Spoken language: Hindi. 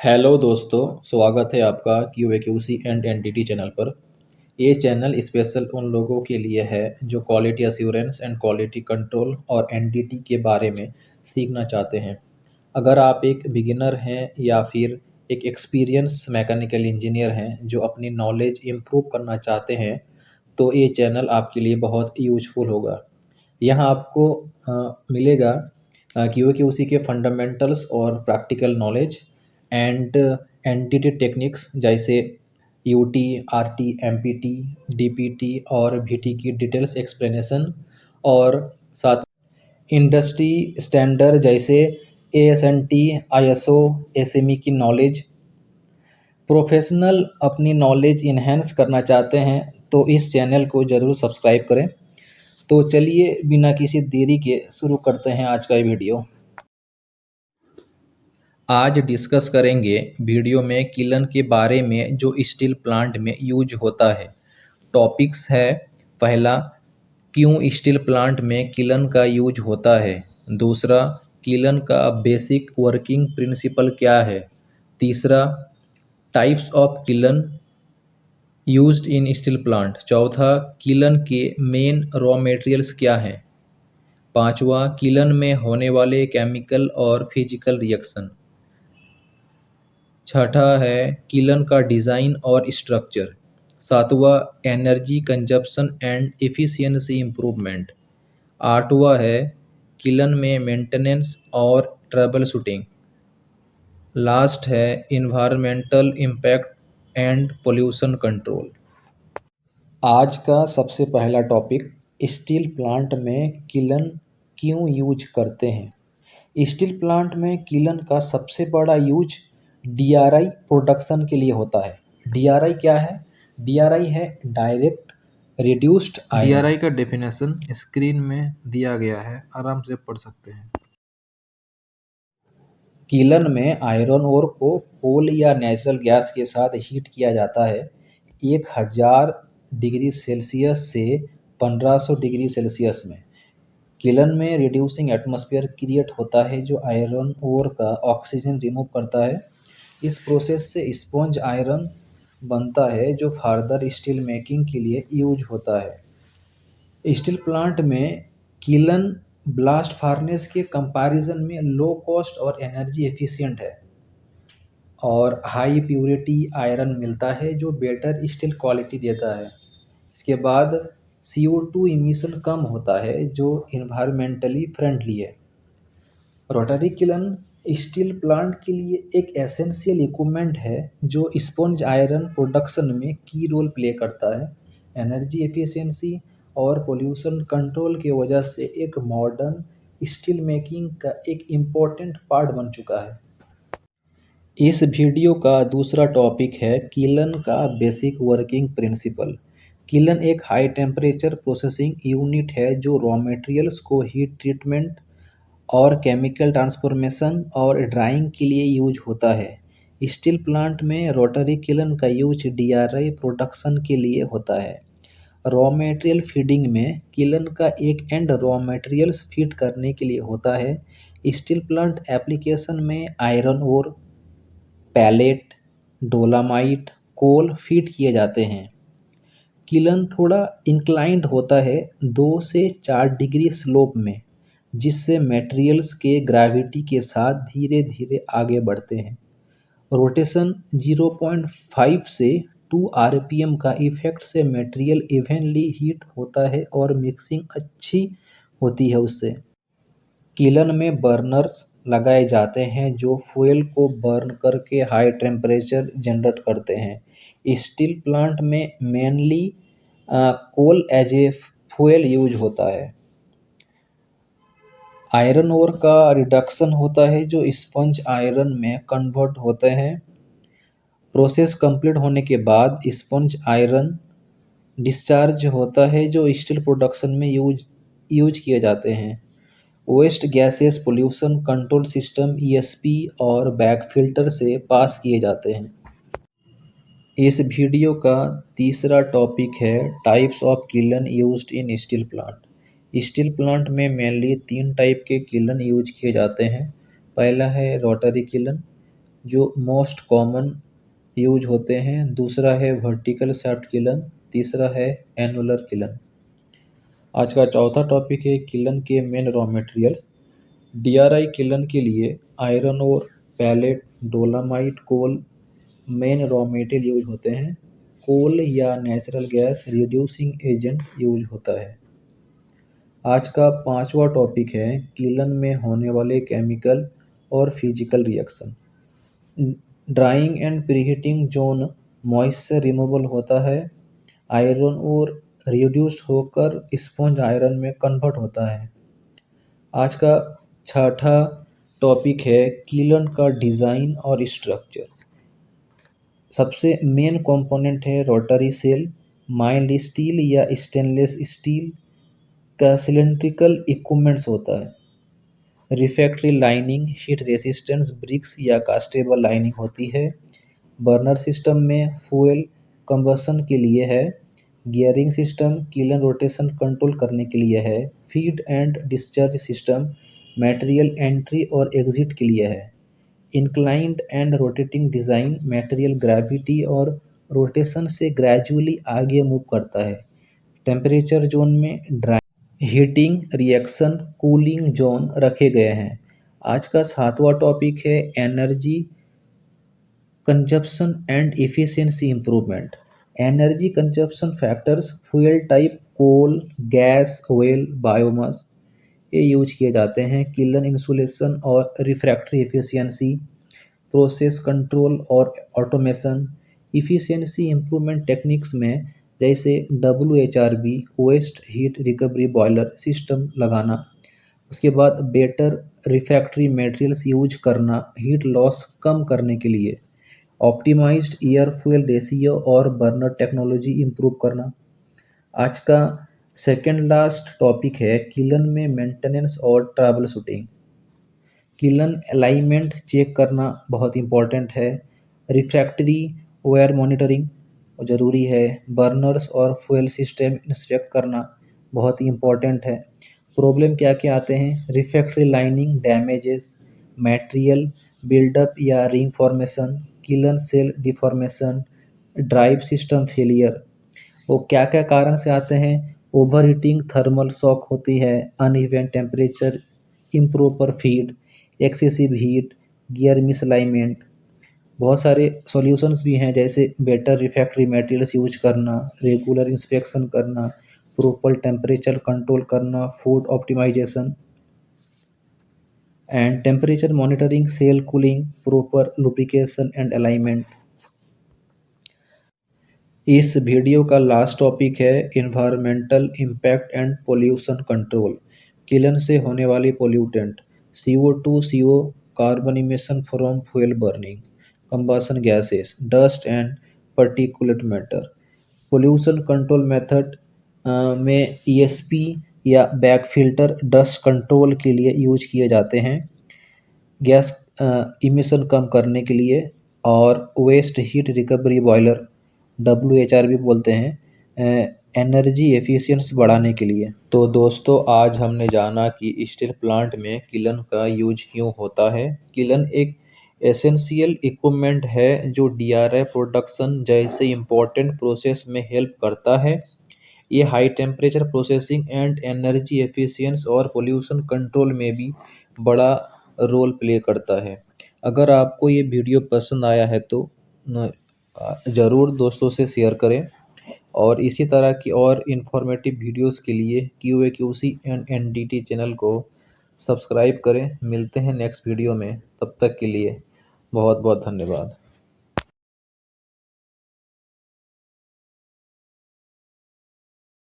हेलो दोस्तों, स्वागत है आपका QAQC एंड एनटीटी चैनल पर। ये चैनल स्पेशल उन लोगों के लिए है जो quality assurance and quality control और एनटीटी के बारे में सीखना चाहते हैं। अगर आप एक बिगिनर हैं या फिर एक एक्सपीरियंस मैकेनिकल इंजीनियर हैं जो अपनी नॉलेज इम्प्रूव करना चाहते हैं, तो ये चैनल आपके लिए बहुत यूजफुल होगा। यहाँ आपको मिलेगा QAQC के फंडामेंटल्स और practical knowledge and NDT techniques जैसे यूटी, आरटी, एमपीटी, डीपीटी और भीटी की डिटेल्स एक्सप्लेनेशन, और साथ इंडस्ट्री स्टैंडर्ड जैसे एएसएनटी, आईएसओ, एसएमई की नॉलेज। प्रोफेशनल अपनी नॉलेज इन्हेंस करना चाहते हैं तो इस चैनल को ज़रूर सब्सक्राइब करें। तो चलिए बिना किसी देरी के शुरू करते हैं आज का ये वीडियो। आज डिस्कस करेंगे वीडियो में किलन के बारे में जो स्टील प्लांट में यूज होता है। टॉपिक्स है, पहला, क्यों स्टील प्लांट में किलन का यूज होता है। दूसरा, किलन का बेसिक वर्किंग प्रिंसिपल क्या है। तीसरा, types of kiln used in steel plant. चौथा, किलन के मेन रॉ मटेरियल्स क्या हैं। पांचवा, किलन में होने वाले केमिकल और फिजिकल रिएक्शन। छठा है किलन का डिज़ाइन और स्ट्रक्चर। सातवां, energy consumption and efficiency improvement. आठवां है किलन में मेंटेनेंस और ट्रबल शूटिंग। लास्ट है environmental impact and pollution control. आज का सबसे पहला टॉपिक, स्टील प्लांट में किलन क्यों यूज करते हैं। स्टील प्लांट में किलन का सबसे बड़ा यूज डीआरआई प्रोडक्शन के लिए होता है। डीआरआई क्या है? डीआरआई है डायरेक्ट रिड्यूस्ड आयरन। डीआरआई का डेफिनेशन स्क्रीन में दिया गया है, आराम से पढ़ सकते हैं। किलन में आयरन ओर को कोल या नेचुरल गैस के साथ हीट किया जाता है 1000 डिग्री सेल्सियस से 1500 डिग्री सेल्सियस में। किलन में रिड्यूसिंग एटमॉस्फेयर क्रिएट होता है जो आयरन ओर का ऑक्सीजन रिमूव करता है। इस प्रोसेस से स्पॉन्ज आयरन बनता है जो फर्दर स्टील मेकिंग के लिए यूज होता है। स्टील प्लांट में किलन ब्लास्ट फार्नेस के कंपैरिजन में लो कॉस्ट और एनर्जी एफिशिएंट है और हाई प्योरिटी आयरन मिलता है जो बेटर स्टील क्वालिटी देता है। इसके बाद CO2 इमिशन कम होता है जो इन्वायरमेंटली फ्रेंडली है। रोटरी किलन स्टील प्लांट के लिए एक एसेंशियल इक्विपमेंट है जो स्पॉन्ज आयरन प्रोडक्शन में की रोल प्ले करता है। एनर्जी एफिशिएंसी और पोल्यूशन कंट्रोल की वजह से एक मॉडर्न स्टील मेकिंग का एक इम्पोर्टेंट पार्ट बन चुका है। इस वीडियो का दूसरा टॉपिक है किलन का बेसिक वर्किंग प्रिंसिपल। किलन एक हाई टेम्परेचर प्रोसेसिंग यूनिट है जो रॉ मटेरियल्स को हीट ट्रीटमेंट और केमिकल ट्रांसफॉर्मेशन और ड्राइंग के लिए यूज होता है। स्टील प्लांट में रोटरी किलन का यूज डीआरआई प्रोडक्शन के लिए होता है। रॉ मटेरियल फीडिंग में किलन का एक एंड रॉ मटेरियल्स फीड करने के लिए होता है। स्टील प्लांट एप्लीकेशन में आयरन ओर, पैलेट, डोलामाइट, कोल फीड किए जाते हैं। किलन थोड़ा इंक्लाइंड होता है 2 से 4 डिग्री स्लोप में, जिससे मटेरियल्स के ग्रेविटी के साथ धीरे धीरे आगे बढ़ते हैं। रोटेशन 0.5 से 2 RPM का इफेक्ट से मटेरियल इवनली हीट होता है और मिक्सिंग अच्छी होती है उससे। किलन में बर्नर्स लगाए जाते हैं जो फ्यूल को बर्न करके हाई टेम्परेचर जनरेट करते हैं। स्टील प्लांट में mainly coal as a fuel use होता है। आयरन ओर का रिडक्शन होता है जो स्पंज आयरन में कन्वर्ट होते हैं। प्रोसेस कंप्लीट होने के बाद स्पंज आयरन डिस्चार्ज होता है जो स्टील प्रोडक्शन में यूज किए जाते हैं। Waste gases pollution control system ESP और बैक फिल्टर से पास किए जाते हैं। इस वीडियो का तीसरा टॉपिक है types of kiln used in steel plant. Steel plant में मेनली 3 टाइप के किलन यूज किए जाते हैं। पहला है रोटरी किलन, जो मोस्ट कॉमन यूज होते हैं। दूसरा है वर्टिकल शाफ्ट किलन, तीसरा है एनुलर किलन। आज का चौथा टॉपिक है किलन के main raw materials. DRI kiln के लिए आयरन और पैलेट, डोलामाइट, कोल मेन रॉ मटेरियल यूज होते हैं। कोल या natural gas reducing agent use होता है। आज का पांचवा टॉपिक है किलन में होने वाले केमिकल और physical reaction. Drawing and preheating zone moisture removal होता है। आयरन और रिड्यूस्ड होकर स्पॉन्ज आयरन में कन्वर्ट होता है। आज का छठा टॉपिक है किलन का डिज़ाइन और स्ट्रक्चर। सबसे मेन कंपोनेंट है रोटरी सेल। माइल्ड स्टील या स्टेनलेस स्टील का सिलेंड्रिकल इक्विपमेंट्स होता है। Refractory lining heat resistance bricks या कास्टेबल लाइनिंग होती है। बर्नर सिस्टम में फ्यूल कंबशन के लिए है। Gearing system kiln rotation control करने के लिए है। Feed and discharge system material entry और एग्जिट के लिए है। Inclined and rotating design material gravity और रोटेशन से ग्रेजुअली आगे मूव करता है। टेम्परेचर जोन में dry heating, reaction, cooling zone रखे गए हैं। आज का सातवां टॉपिक है energy consumption and efficiency improvement. Energy consumption factors fuel type coal, gas, oil, biomass ये यूज किए जाते हैं। किलन इंसुलेशन और रिफ्रैक्टरी एफिशिएंसी, प्रोसेस कंट्रोल और ऑटोमेशन। इफ़िशिएंसी इम्प्रूवमेंट टेक्निक्स में जैसे WHRB waste heat recovery boiler system लगाना। उसके बाद बेटर रिफ्रैक्टरी मटेरियल्स यूज करना हीट लॉस कम करने के लिए। ऑप्टिमाइज्ड एयर फ्यूल रेशियो और बर्नर टेक्नोलॉजी इम्प्रूव करना। आज का सेकेंड लास्ट टॉपिक है किलन में मेंटेनेंस और troubleshooting. Kiln alignment check करना बहुत इंपॉर्टेंट है। रिफ्रैक्टरी वेयर मॉनिटरिंग ज़रूरी है। बर्नर्स और फ्यूल सिस्टम इंस्पेक्ट करना बहुत ही इंपॉर्टेंट है। प्रॉब्लम क्या क्या आते हैं? Refractory lining damages, material buildup या ring formation, kiln shell deformation, drive system failure. वो क्या क्या कारण से आते हैं? ओवर हीटिंग, थर्मल शॉक होती है, uneven temperature, improper feed, excessive heat, gear misalignment. बहुत सारे सॉल्यूशंस भी हैं जैसे बेटर रिफ्रैक्टरी मटेरियल्स यूज करना, रेगुलर इंस्पेक्शन करना, प्रॉपर टेम्परेचर कंट्रोल करना, food optimisation and temperature monitoring, shell cooling, proper lubrication and alignment. इस वीडियो का लास्ट टॉपिक है environmental impact and pollution control. Kiln से होने वाली pollutant CO2, CO, carbon emission from fuel burning, combustion gases, dust and particulate matter. Pollution control method में ESP या बैक फिल्टर डस्ट कंट्रोल के लिए यूज किए जाते हैं। गैस इमिशन कम करने के लिए और waste heat recovery boiler WHRB बोलते हैं एनर्जी एफिशिएंसी बढ़ाने के लिए। तो दोस्तों आज हमने जाना कि स्टील प्लांट में किलन का यूज क्यों होता है। किलन एक एसेंशियल इक्विपमेंट है जो DRI प्रोडक्शन जैसे इम्पोर्टेंट प्रोसेस में हेल्प करता है। ये high temperature processing and energy efficiency और पोल्यूशन कंट्रोल में भी बड़ा रोल प्ले करता है। अगर आपको ये वीडियो पसंद आया है तो ज़रूर दोस्तों से शेयर करें और इसी तरह की और इन्फॉर्मेटिव वीडियोस के लिए QA/QC एंड NDT चैनल को सब्सक्राइब करें। मिलते हैं नेक्स्ट वीडियो में, तब तक के लिए बहुत बहुत धन्यवाद।